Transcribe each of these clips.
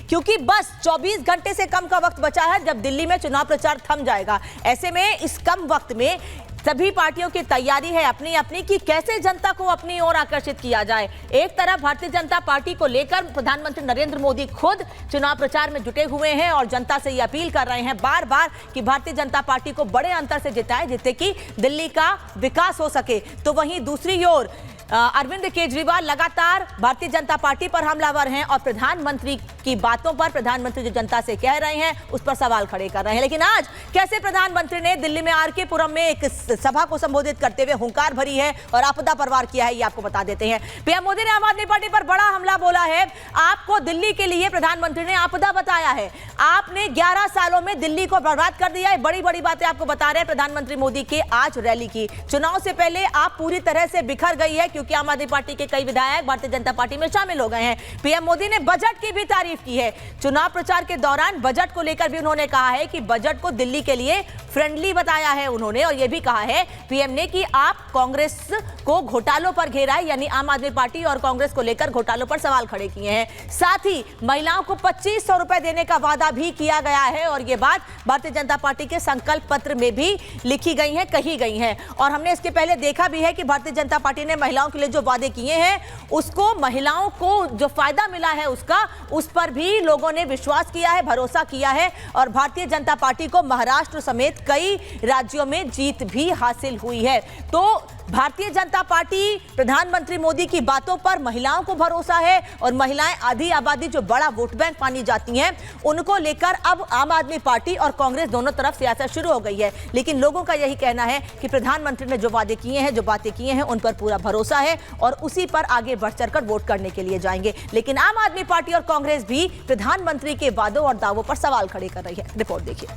क्योंकि बस 24 घंटे से कम का वक्त बचा है जब दिल्ली में चुनाव प्रचार थम जाएगा। ऐसे में इस कम वक्त में सभी पार्टियों की तैयारी है अपनी अपनी कि कैसे जनता को अपनी ओर आकर्षित किया जाए। एक तरफ भारतीय जनता पार्टी को लेकर प्रधानमंत्री नरेंद्र मोदी खुद चुनाव प्रचार में जुटे हुए हैं और जनता से ये अपील कर रहे हैं बार बार कि भारतीय जनता पार्टी को बड़े अंतर से जिताएं जिससे कि दिल्ली का विकास हो सके। तो वहीं दूसरी ओर अरविंद केजरीवाल लगातार भारतीय जनता पार्टी पर हमलावर हैं और प्रधानमंत्री की बातों पर, प्रधानमंत्री जो जनता से कह रहे हैं उस पर सवाल खड़े कर रहे हैं। लेकिन आज कैसे प्रधानमंत्री ने दिल्ली में आरके पुरम में एक सभा को संबोधित करते हुए हुंकार भरी है और आपदा पर वार किया है, ये आपको बता देते हैं। पीएम मोदी ने आम आदमी पार्टी पर बड़ा हमला बोला है। आपको दिल्ली के लिए प्रधानमंत्री ने आपदा बताया है। आपने 11 सालों में दिल्ली को बर्बाद कर दिया है। बड़ी बड़ी बातें आपको बता रहे हैं प्रधानमंत्री मोदी के आज रैली की। चुनाव से पहले आप पूरी तरह से बिखर गई है क्योंकि आम आदमी पार्टी के कई विधायक भारतीय जनता पार्टी में शामिल हो गए हैं। पीएम मोदी ने बजट की भी तारीफ की है। चुनाव प्रचार के दौरान बजट को लेकर भी उन्होंने कहा है कि बजट को दिल्ली के लिए फ्रेंडली बताया है उन्होंने, और यह भी कहा है पीएम ने कि आप कांग्रेस को घोटालों पर घेरा है, यानी आम आदमी पार्टी और कांग्रेस को लेकर घोटालों पर सवाल खड़े किए हैं। साथ ही महिलाओं को 2500 रुपए देने का वादा भी किया गया है और यह बात भारतीय जनता पार्टी के संकल्प पत्र में भी लिखी गई है, कही गई है। और हमने इसके पहले देखा भी है कि भारतीय जनता पार्टी ने महिलाओं के लिए जो वादे किए हैं उसको, महिलाओं को जो फायदा मिला है उसका, उस पर भी लोगों ने विश्वास किया है, भरोसा किया है और भारतीय जनता पार्टी को महाराष्ट्र समेत कई राज्यों में जीत भी हासिल हुई है। तो भारतीय जनता पार्टी, प्रधानमंत्री मोदी की बातों पर महिलाओं को भरोसा है और महिलाएं आधी आबादी जो बड़ा वोट बैंक मानी जाती हैं उनको लेकर अब आम आदमी पार्टी और कांग्रेस दोनों तरफ सियासत शुरू हो गई है। लेकिन लोगों का यही कहना है कि प्रधानमंत्री ने जो वादे किए हैं, जो बातें की हैं, उन पर पूरा भरोसा है और उसी पर आगे बढ़ चढ़कर वोट करने के लिए जाएंगे। लेकिन आम आदमी पार्टी और कांग्रेस भी प्रधानमंत्री के वादों और दावों पर सवाल खड़े कर रही है। रिपोर्ट देखिए।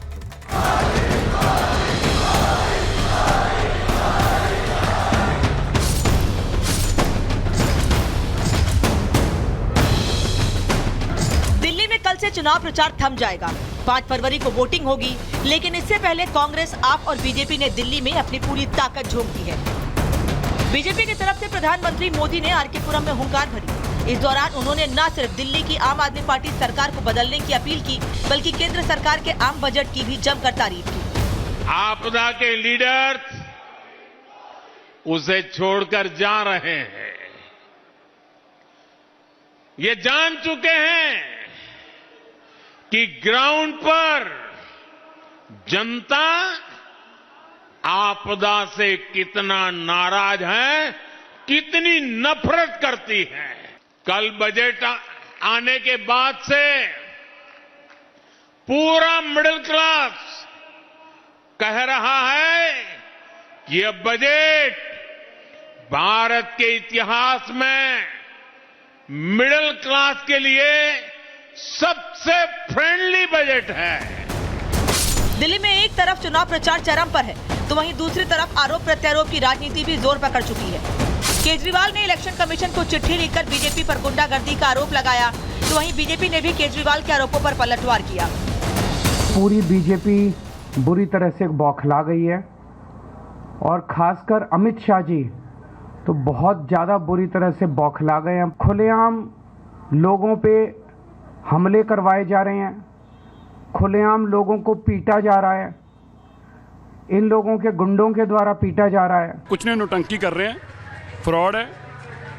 कल से चुनाव प्रचार थम जाएगा। 5 फरवरी को वोटिंग होगी, लेकिन इससे पहले कांग्रेस, आप और बीजेपी ने दिल्ली में अपनी पूरी ताकत झोंक दी है। बीजेपी की तरफ से प्रधानमंत्री मोदी ने आरके पुरम में हुंकार भरी। इस दौरान उन्होंने न सिर्फ दिल्ली की आम आदमी पार्टी सरकार को बदलने की अपील की, बल्कि केंद्र सरकार के आम बजट की भी जमकर तारीफ की। आपदा के लीडर्स उसे छोड़कर जा रहे हैं। ये जान चुके हैं कि ग्राउंड पर जनता आपदा से कितना नाराज है, कितनी नफरत करती है। कल बजट आने के बाद से पूरा मिडिल क्लास कह रहा है कि यह बजट भारत के इतिहास में मिडिल क्लास के लिए सबसे फ्रेंडली बजट है। दिल्ली में एक तरफ चुनाव प्रचार चरम पर है तो वहीं दूसरी तरफ आरोप प्रत्यारोप की राजनीति भी जोर पकड़ चुकी है। केजरीवाल ने इलेक्शन कमीशन को चिट्ठी लिखकर बीजेपी पर गुंडागर्दी का आरोप लगाया, तो वहीं बीजेपी ने भी केजरीवाल के आरोपों पर पलटवार किया। पूरी बीजेपी बुरी तरह से बौखला गई है और खासकर अमित शाह जी तो बहुत ज्यादा बुरी तरह से बौखला गए हैं। खुलेआम लोगों पे हमले करवाए जा रहे हैं, खुलेआम लोगों को पीटा जा रहा है, इन लोगों के गुंडों के द्वारा पीटा जा रहा है। कुछ ने नौटंकी कर रहे हैं, फ्रॉड है,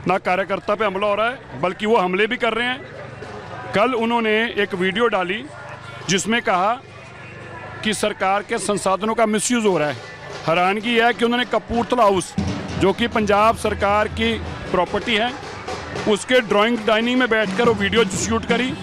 ना कार्यकर्ता पे हमला हो रहा है बल्कि वो हमले भी कर रहे हैं। कल उन्होंने एक वीडियो डाली जिसमें कहा कि सरकार के संसाधनों का मिसयूज हो रहा है। हैरानगी है कि उन्होंने कपूरथला हाउस, जो कि पंजाब सरकार की प्रॉपर्टी है, उसके ड्राइंग डाइनिंग में बैठकर वो वीडियो शूट करी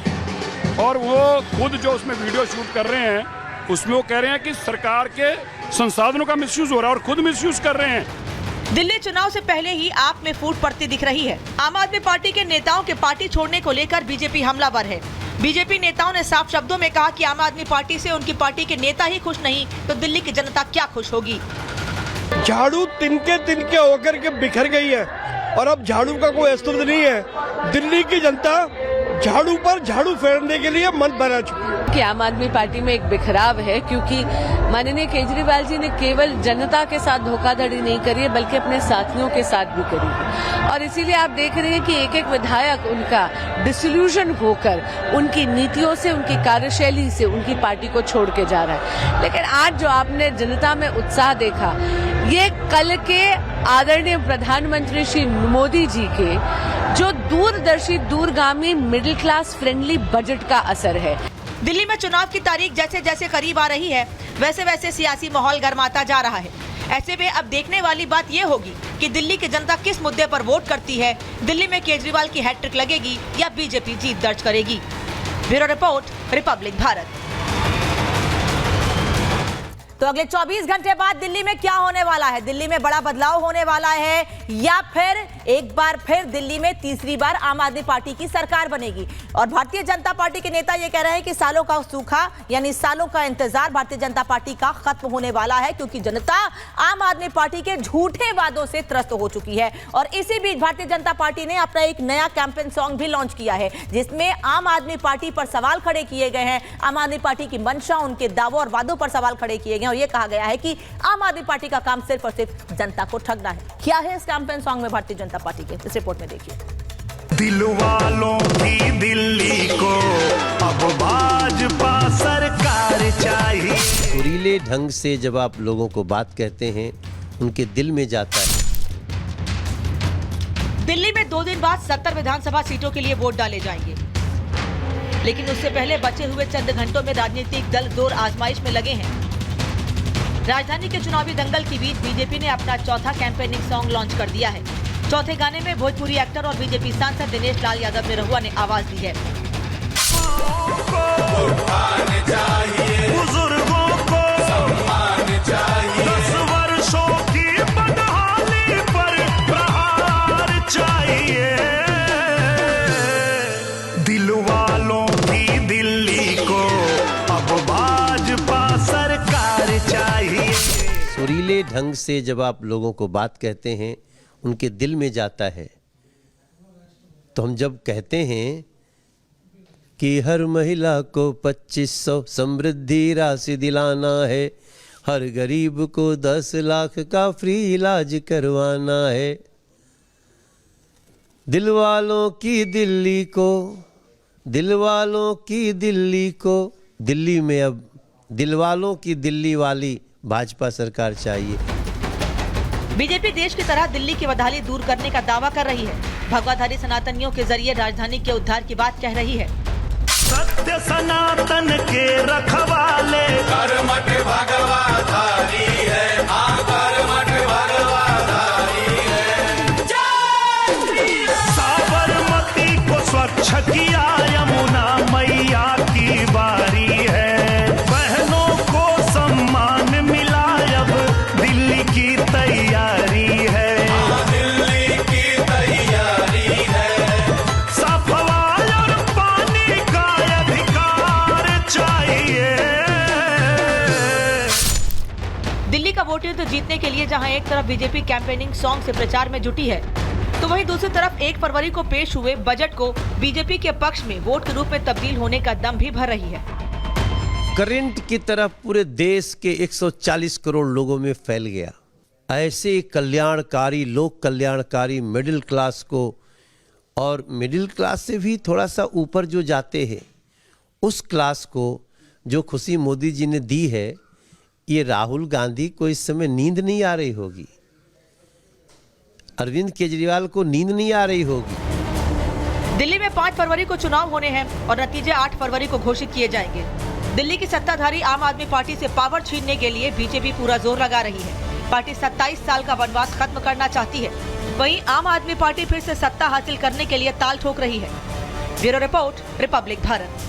और वो खुद जो उसमें वीडियो शूट कर रहे हैं उसमें वो कह रहे हैं कि सरकार के संसाधनों का मिसयूज हो रहा है और खुद मिसयूज कर रहे हैं। दिल्ली चुनाव से पहले ही आप में फूट पड़ती दिख रही है। आम आदमी पार्टी के नेताओं के पार्टी छोड़ने को लेकर बीजेपी हमलावर है। बीजेपी नेताओं ने साफ शब्दों में कहा कि आम आदमी पार्टी से उनकी पार्टी के नेता ही खुश नहीं तो दिल्ली की जनता क्या खुश होगी। झाड़ू तिनके होकर के बिखर गई है और अब झाड़ू का कोई अस्तित्व नहीं है। दिल्ली की जनता झाड़ू पर झाड़ू फेरने के लिए मन बना चुकी है। कि आम आदमी पार्टी में एक बिखराव है, क्योंकि माननीय केजरीवाल जी ने केवल जनता के साथ धोखाधड़ी नहीं करी है बल्कि अपने साथियों के साथ भी करी है। और इसीलिए आप देख रहे हैं कि एक एक विधायक उनका डिसल्यूशन होकर उनकी नीतियों से, उनकी कार्यशैली से उनकी पार्टी को छोड़ के जा रहा है। लेकिन आज जो आपने जनता में उत्साह देखा, ये कल के आदरणीय प्रधानमंत्री श्री मोदी जी के जो दूरदर्शी, दूरगामी, मिडिल क्लास फ्रेंडली बजट का असर है। दिल्ली में चुनाव की तारीख जैसे जैसे करीब आ रही है, वैसे वैसे सियासी माहौल गर्माता जा रहा है। ऐसे में अब देखने वाली बात यह होगी कि दिल्ली की जनता किस मुद्दे पर वोट करती है। दिल्ली में केजरीवाल की हैट्रिक लगेगी या बीजेपी जीत दर्ज करेगी। Bureau report, Republic Bharat. तो अगले 24 घंटे बाद दिल्ली में क्या होने वाला है? दिल्ली में बड़ा बदलाव होने वाला है या फिर एक बार फिर दिल्ली में तीसरी बार आम आदमी पार्टी की सरकार बनेगी? और भारतीय जनता पार्टी के नेता ये कह रहे हैं कि सालों का सूखा यानी सालों का इंतजार भारतीय जनता पार्टी का खत्म होने वाला है, क्योंकि जनता आम आदमी पार्टी के झूठे वादों से त्रस्त हो चुकी है। और इसी बीच भारतीय जनता पार्टी ने अपना एक नया कैंपेन सॉन्ग भी लॉन्च किया है, जिसमें आम आदमी पार्टी पर सवाल खड़े किए गए हैं। आम आदमी पार्टी की मंशा, उनके दावों और वादों पर सवाल खड़े किए गए और ये कहा गया है कि आम आदमी पार्टी का काम सिर्फ और सिर्फ जनता को ठगना है। क्या है इस कैंपेन सॉन्ग में भारतीय जनता पार्टी के? इस रिपोर्ट में देखिए। दिल वालों की दिल्ली को अब भाजपा सरकार चाहिए। सुरीले ढंग से जब आप लोगों को बात कहते हैं, उनके दिल में जाता है। दिल्ली में 2 दिन बाद 70 विधानसभा सीटों के लिए वोट डाले जाएंगे, लेकिन उससे पहले बचे हुए चंद घंटों में राजनीतिक दल जोर आजमाइश में लगे हैं। राजधानी के चुनावी दंगल के बीच बीजेपी ने अपना चौथा कैंपेनिंग सॉन्ग लॉन्च कर दिया है। चौथे गाने में भोजपुरी एक्टर और बीजेपी सांसद दिनेश लाल यादव निरहुआ ने आवाज दी है। बुजुर्गों को सम्मान चाहिए, 10 वर्षों की बदहाली पर प्रहार चाहिए। दिल वालों की दिल्ली को अब भाजपा सरकार चाहिए। सुरीले ढंग से जब आप लोगों को बात कहते हैं, उनके दिल में जाता है। तो हम जब कहते हैं कि हर महिला को 2500 समृद्धि राशि दिलाना है, हर गरीब को 10 लाख का फ्री इलाज करवाना है, दिल वालों की दिल्ली को, दिल वालों की दिल्ली को, दिल्ली में अब दिल वालों की दिल्ली वाली भाजपा सरकार चाहिए। बीजेपी देश की तरह दिल्ली की बदहाली दूर करने का दावा कर रही है। भगवाधारी सनातनियों के जरिए राजधानी के उद्धार की बात कह रही है। सत्य सनातन के रखवाले कर्मठ भगवाधारी है, कर्मठ भगवाधारी है। साबरमती को स्वच्छ किया यमुना मैया की बारी है। बहनों को सम्मान मिला, अब दिल्ली की तैयारी है, दिल्ली की तैयारी है। सफाई और पानी का अधिकार चाहिए। दिल्ली का वोट युद्ध जीतने के लिए जहां एक तरफ बीजेपी कैंपेनिंग सॉन्ग से प्रचार में जुटी है, तो वहीं दूसरी तरफ 1 फरवरी को पेश हुए बजट को बीजेपी के पक्ष में वोट के रूप में तब्दील होने का दम भी भर रही है। करंट की तरफ पूरे देश के 140 करोड़ लोगों में फैल गया। ऐसे कल्याणकारी, लोक कल्याणकारी मिडिल क्लास को, और मिडिल क्लास से भी थोड़ा सा ऊपर जो जाते हैं, उस क्लास को जो खुशी मोदी जी ने दी है, ये राहुल गांधी को इस समय नींद नहीं आ रही होगी, अरविंद केजरीवाल को नींद नहीं आ रही होगी। दिल्ली में 5 फरवरी को चुनाव होने हैं और नतीजे 8 फरवरी को घोषित किए जाएंगे। दिल्ली की सत्ताधारी आम आदमी पार्टी से पावर छीनने के लिए बीजेपी पूरा जोर लगा रही है। पार्टी 27 साल का वनवास खत्म करना चाहती है। वहीं आम आदमी पार्टी फिर से सत्ता हासिल करने के लिए ताल ठोक रही है। Bureau report, Republic Bharat.